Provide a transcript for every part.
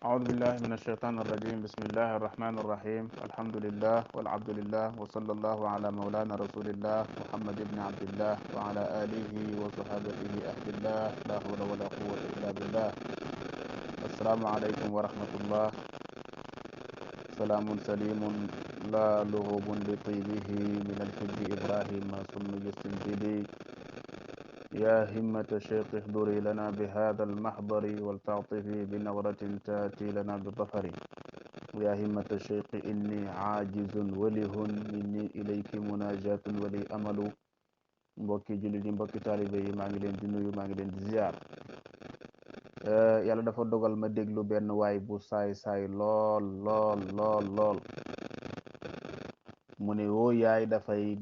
أعوذ بالله من الشيطان الرجيم. بسم الله الرحمن الرحيم. الحمد لله والعبد لله وصلى الله على مولانا رسول الله محمد بن عبد الله وعلى آله وصحابته أهل الله لا حول ولا قوة إلا بالله. السلام عليكم ورحمة الله. سلام سليم لا لغوب لطيبه من الحب إبراهيم سمي السنجدي. يا همة الشيخ احضري لنا بهذا المحضر ولتعطفي بنظرة تأتي لنا بالظفر. يا همة الشيخ إني عاجز ولهن مني إليك مناجاة ولي أمل. mbokki jullit yi mbokki taalibe yi maa ngi leen di nuyu, maa ngi leen di ziar. yàlla dafa dogal ma déglu benn waay bu saay lool lool lool lool mu ne woo yaay dafay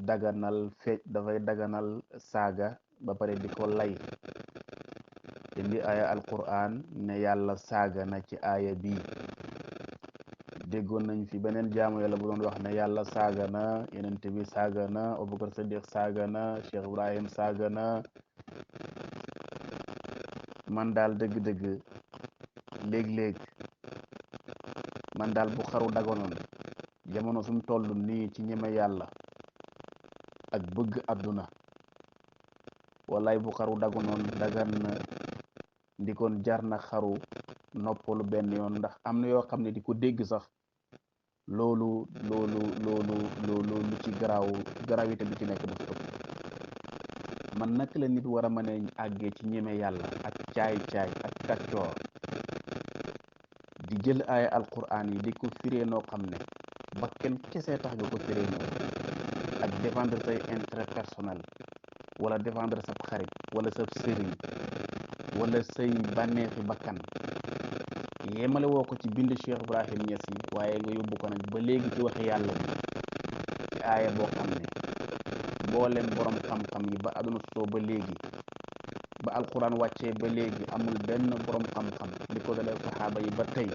daganal saaga ba pare di ko lay indi aaya alquran ne yàlla saaga na ci aaya bii. déggoon nañ fi beneen jaamu yàlla bu doon wax ne yàlla saaga na, yonent bi saaga na, Abubakar Sadiq saaga na, cheikh ibrahim saaga na. man daal dëgg-dëgg léeg-léeg man daal bu xaru dagonoon jamono fi mu toll nii ci ñeme yàlla ak bëgg àdduna, wallaay bu xaru dagonoon dagan na ndikoon jar na xaru noppalu benn yoon, ndax am na yoo xam ne di ko dégg sax loolu lu ci gravité bi ci nekk dafa ëpp. man naka la nit war a mën a àggee ci ñeme yàlla ak caay-caay ak kàccoor di jël aaya alquran yi di ko firee noo xam ne bakken kese tax nga ko firee noonu, ak défendre say intérêt personnel wala défendre sab xarit wala sab sëriñ wala say bànneexi bakkan. yemale woo ko ci bind Cheikh Ibrahim Niass yi, waaye nga yóbbu ko nag ba léegi ci waxi yàlla bi ci aaya boo xam ne mboolem borom xam-xam yi ba aduna soo ba léegi ba alquran wàccee ba léegi amul benn borom xam-xam li ko dalee saxaaba yi ba tey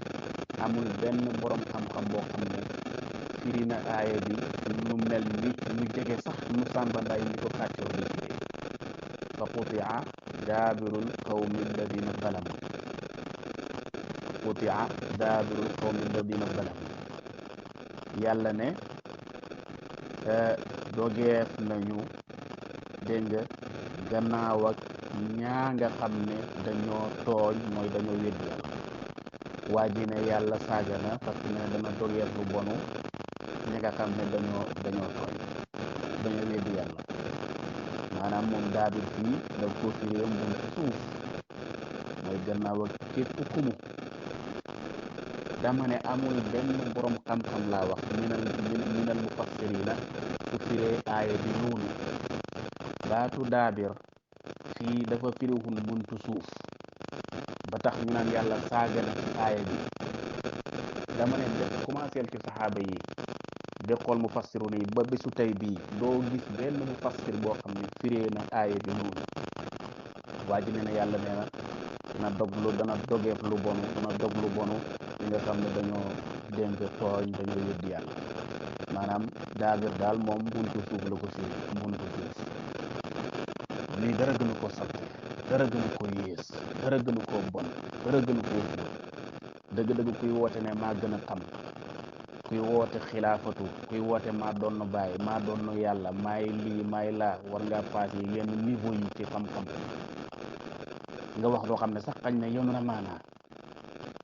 amul benn borom xam-xam boo xam ne firi na aaya bi nu mel ni ñu jege sax nu sàmbandaay ni ko kàccoor di firee. fa qutia daabirul qawmi alladina zalamu, qutia daabirul qawmi alladina zalamu. yàlla ne dogeef nañu, dégg nga, gannaaw ak ñaa nga xam ne dañoo tooñ, mooy dañoo wéddi yàlla. waa ji ne yàlla saaga na parce que ne dana dogeef lu bonu ñi nga xam ne dañoo tooñ, dañoo wéddi yàlla. maanaam moom daabir fii daf ko firee mun ci suuf, mooy gannaaw ak képp kumu. dama ne amul benn borom xam-xam laa wax minal mufassirina ku firee aaya bi noonu. baatu daabir fii dafa firiwul buntu suuf ba tax ñu naan yàlla saaga na ci aaya bi. dama ne def commencé ci saxaaba yi de xool mufassiruna yi ba bésu tey bii doo gis benn mufassir boo xam ne firee na aaya bi noonu. waa ji nee na yàlla nee na dana dogeef lu bonu, dana dog lu bonu ñi nga xam ne dañoo dénk tooñ, dañoo weddi yàlla. maanaam daabir daal moom buntu suuf la ko firi, buntu suuf. lii dara gënu ko salte, dara gënu ko yées, dara gënu ko bon, dara gënu ko fóot. dëgg-dëgg kuy woote ne maa gën a xam, kuy woote xilaafatu, kuy woote maa doon bàyyi, maa doon yàlla, maay lii maay laa, war ngaa passé yenn niveau yi ci xam-xam. nga wax loo xam ne sax xañ na yoonu na maanaa.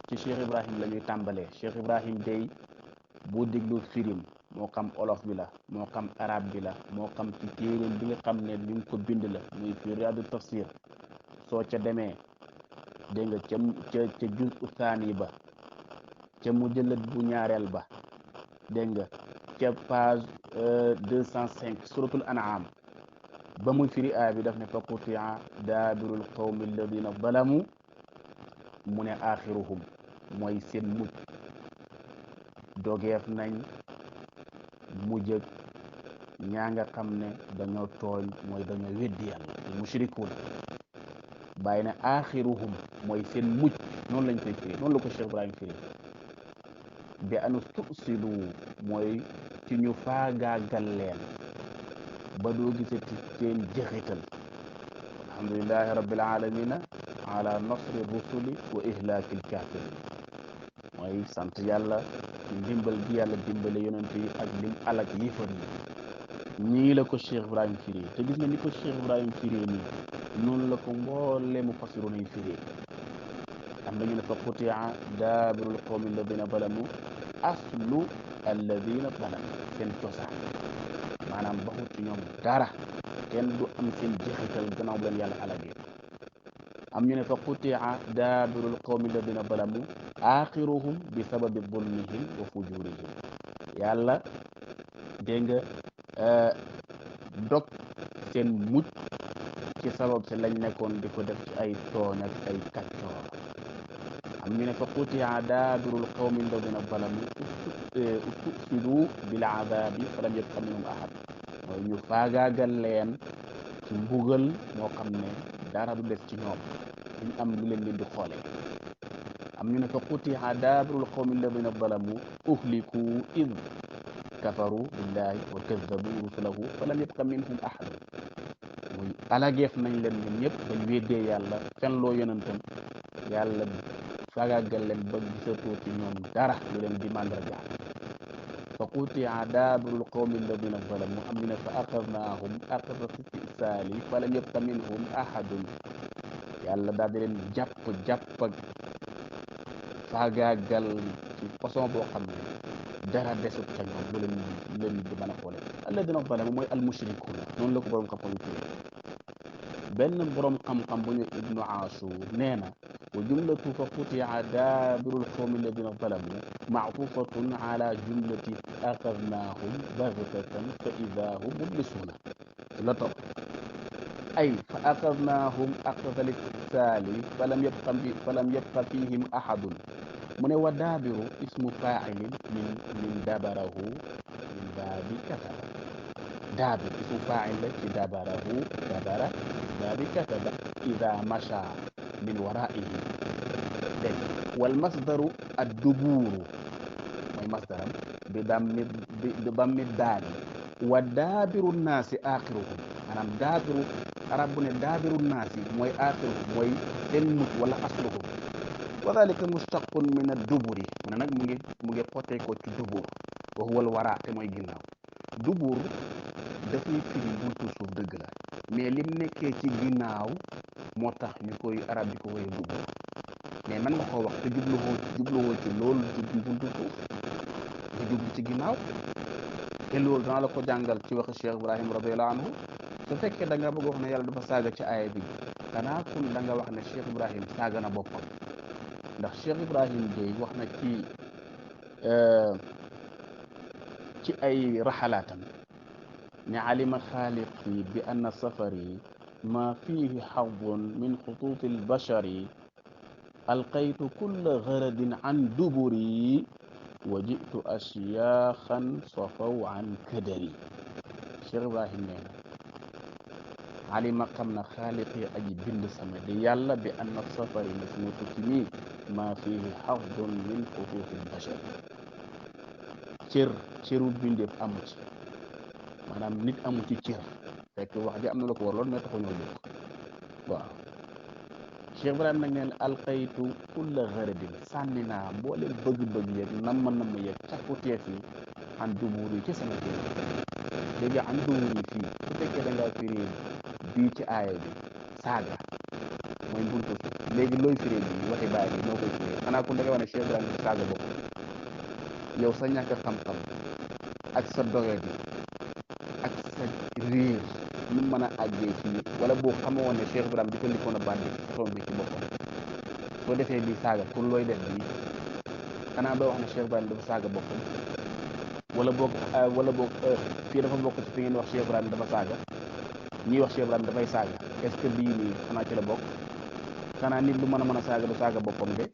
ci cheikh ibrahim la ñuy tàmbalee. cheikh ibrahim day boo déglu firim, moo xam olof bi la, moo xam arab bi la, moo xam ci téeréem bi nga xam ne li nga ko bind la, muy fi riyaadu tafsir. soo ca demee, dégg nga ca juz usaani ba, ca mujallad bu ñaareel ba, dégg nga ca page 205 suratul an'am, ba muy firi aaya bi daf ne fa qutia daabirul qawmi alladina zalamu, mu ne axiruhum mooy seen mujj. dogeef nañ mujjëg ñaa nga xam ne dañoo tooñ, mooy dañoo weddi yàlla, mushrikuun. bàyyi ne axiruhum mooy seen mujj. noonu lañ koy firi, noonu la ko Cheikh Ibrahim firi. bi anu tusilu mooy ci ñu faagaagal leen ba doo gisati seen jeexital. alhamdulillahi rabbil alamina ala nasri rusuli wa ihlaakil kafirin. mooy sant yàlla ci ndimbal gi yàlla dimbale yonent yi ak lim alak yéefar yi ñii la ko cheikh ibrahim firee te gis nga ni ko cheikh ibrahim firee nii noonu la ko mbooleemu fasiru nañ firee am nañu ne fa qutia daabirul qawmi alladina zalamu aslu alladina zalamu seen cosaan maanaam baxut ci ñoom dara kenn du am seen jeexital gannaaw bu leen yàlla alagee am ñu ne fa qutia daabirul qawmi alladina zalamu axiruhum bi sababi zulmihim wa fujurihim yàlla dégg nga dog seen mucc ci sabab si lañ nekkoon di ko def ci ay tooñ ak ay kaccoor am ñu ne fa qutia daabirul qawmi alladina zalamu ustusidu bil azabi falam yabqa minhum ahad mooy ñu faagaagal leen ci mbugal moo xam ne dara du des ci ñoom duñ am lu leen leen di xoole am ñu ne fa qutia daabirul qawmi alladina zalamu uhliku id kafaru billahi wa kazzabu rusulahu falam yabqa minhum ahad muy alageef nañ leen ñoom ñëpp bañ weddee yàlla fenloo yonentam yàlla faagaagal leen ba gisatoo ci ñoom dara lu leen di màndarga fa qutia daabirul qawmi alladina zalamu am ñu ne fa axadnaahum axada istisaali falam yabqa minhum ahadun yàlla daal di leen jàpp ak faagaagal ci façon boo xam ne dara desut ca ñoom lu leen di mën a xoole alladina zalamu mooy almushrikuuna noonu la ko borom xam-xam yi benn borom xam-xam bu ñu ibnu ashur nee na wa jumlatu fa qutia daabirul qawmi alladina zalamu maatufatun ala jumlati axadnaahum baghtatan fa ida hum mublisuuna la topp ay fa axadnaahum axda listisaali falam yabqa fihim ahadun mu ne wa daabiru ismu faa'ilin min dabarahu min baabi kataba daabir ismu faa'il la ci dabarahu dabara baabi kataba ida masha min waraihi dégg wal masdaru addubuuru mooy masdaram bi dammi daali wa daabiru naasi axiruhum maanaam daabiru arab bu ne daabiru naasi mooy axiruhum mooy seen mujj wala asluhum wa dalika mustaqun min adduburi mu ne nag mu ngi xotee ko ci dubur wa huwa al wara te mooy ginnaaw dubur dafay firi buntu suuf dëgg la mais lim nekkee ci ginnaaw moo tax ñu koy arab di ko woyee dubur mais man nga koo wax te jubluwoo ci loolu ci buntu suuf nga jublu ci ginnaaw te loolu dana la ko jàngal ci waxi cheikh ibrahim radiallahu anhu su fekkee da nga bëgg wax ne yàlla dafa saaga ci aaya bi xanaa kun da nga wax ne cheikh ibrahim saaga na boppam ndax cheikh ibrahim day wax na ci ay raxalaatam ne alima xaaliqi bi anna safari ma fihi xadun min xutuuti albashari alqaytu kulla garadin an duburi wa jitu ashyaaxan safaw an kadari cheikh ibrahim nee na alima xam na xaaliqi aji bind sama di yàlla bi anna safari na suma tukki nii ma fihi xadun min xutuuti albashari cëru bindeef amu ci maanaam nit amu ci cër fekk wax ji am na la ko war loolu mais taxu ñoo jóg waaw cheikh ibrahim nag neen alqaytu kulla garadin sànni naa mbooleen bëgg-bëgg yeeg namm yeeg cakkuteef yi an dubur yi ci sama jër léegi an dubur yi fii su fekkee da ngaa firi bii ci aaya bi saaga mooy mbuntu léegi looy firi bi waxi baay bi noo koy firi xanaa ku da nga wax ne cheikh ibrahim ci saaga bopp yow sa ñàkk xam-xam ak sa doyadi ak sa réer nu mën a àggee fii wala boo xamoon ne cheikh ibrahim jëfandikoo na baat bi façon bi ci boppam soo defee bii saaga pour looy def bii xanaa doo wax ne cheikh ibrahim dafa saaga boppam wala boog fii dafa bokk ci fi ngeen wax cheikh ibrahim dafa saaga ñii wax cheikh ibrahim dafay saaga est ce que bii nii xanaa ci la bokk xanaa nit lu mën a saaga du saaga boppam de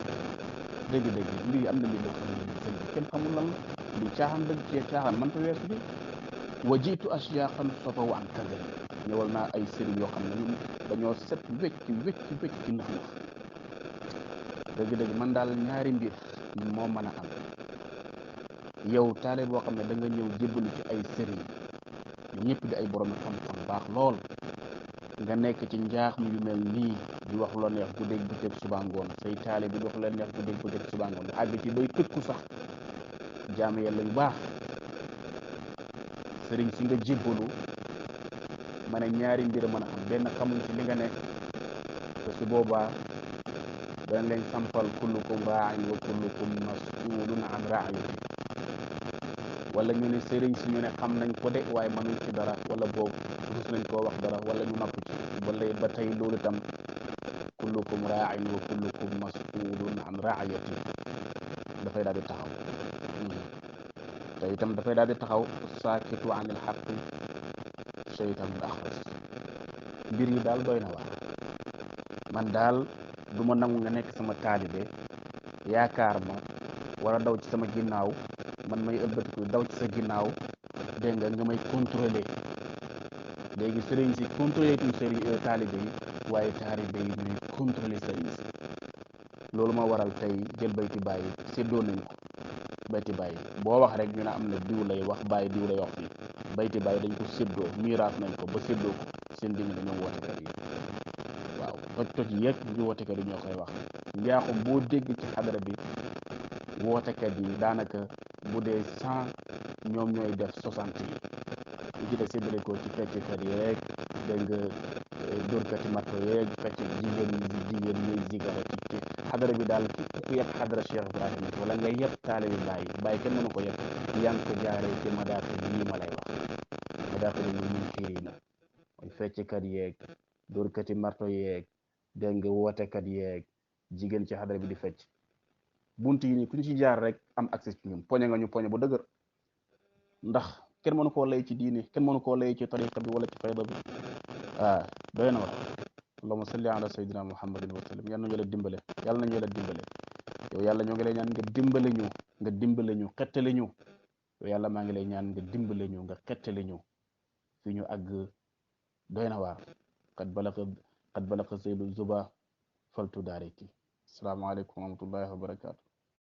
dëgg-dëgg mbir yi am na mbir yoo xam ne kenn xamul lan la li caaxaan dëgg ci caaxaan man ta weesu bi wa jiitu ashyaaxan safaw an kadari ñëwal naa ay sëriñ yoo xam ne ñun dañoo set wecc ci nax dëgg-dëgg man daal ñaari mbir moo mën a am yow taale boo xam ne da nga ñëw jébbalu ci ay sëriñ ñëpp di ay borom xam-xam baax lool nga nekk ci njaax mi yu mel nii di wax lu la neex guddeeg bëccëg suba ngoon say taalibe di wax lu la neex guddeeg bëccëg suba ngoon àgg ci bay tëkku sax jaamu yàlla yu baax sëriñ si nga jébbalu ma ne ñaari mbir mën a am benn xamuñ ci li nga nekk te su boobaa dañ leen sampal kullukum raain wa kullukum mas'ulun an raayati wala ñu ne sëriñ si ñu ne xam nañ ko de waaye mënuñ ci dara wala boobu rus nañ koo wax dara wala ñu napp ci wala ba tey loolu tam kullukum raain wa kullukum mas'ulun an raayati dafay daal di taxaw te itam dafay daal di taxaw saakitu anil xaqi shaytanul axras mbir yi daal doy na waar man daal du ma nangu nga nekk sama taalibe yaakaar ma war a daw ci sama ginnaaw man may ëlbatiku daw ci sa ginnaaw dégg nga may contrôler léegi sëriñ si contrôler tuñ sëriñ taalibe yi waaye taalibe yi ñuy contrôler sëriñ si loolu ma waral tey jël bayti bàyyi séddoo nañ ko bayti bàyyi boo wax rek ñu ne am na diw lay wax bàyyi diw lay wax fii bayti bàyyi dañ ko séddoo miraas nañ ko ba séddoo ko seen digg dañoo wootekat yi waaw toj yeeg ñu wootekat yi ñoo koy wax njaaxum boo dégg ci xadara bi wootekat yi daanaka bu dee 100 ñoom ñooy def 60 yi ñu ci def séddale ko ci fecckat yeeg dégg nga dóorkati matto yeeg fecc jigéen ñuy zigara ci xadara bi daal ku yeb xadara Cheikh Ibrahim wala nga yeb taalibi bàyyi kenn mënu ko yeb yaa ngi ko jaaree ci madaaxil yi ma lay wax madaaxil yi mun kii na mooy fecckat yeeg dóorkati marto yeeg dégg nga wootekat yeeg jigéen ci xadara bi di fecc bunt yi nii ku ñu ci jaar rek am accès ci ñun poñe nga ñu poñe bu dëgër ndax kenn mënu koo lay ci diine kenn mënu koo lay ci tariqa bi wala ci fayda bi doy na wax allahumma salli ala sayyidina muhammadin wa sallam yàlla nañu la dimbale yàlla nañu la dimbale yow yàlla ñoo ngi lay ñaan nga dimbale ñu xettali ñu yow yàlla maa ngi lay ñaan nga dimbale ñu nga xettali ñu fi ñu àgg doy na waar qad balaqa saylu zuba faltu daariki asalaamaaleykum wa rahmatullahi wa barakaatu